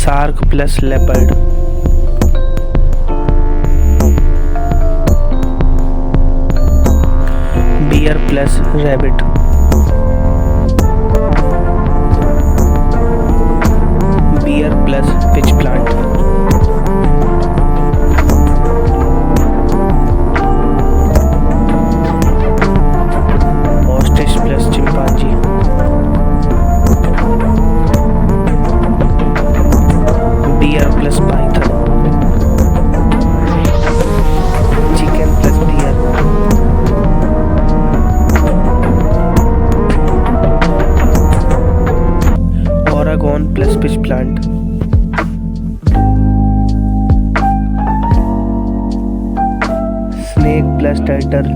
shark plus leopard, bear plus rabbit, bear plus pitch plant, ostrich plus chimpanzee, deer plus python, chicken plus deer, Oregon plus pitch plant, snake plus turtle,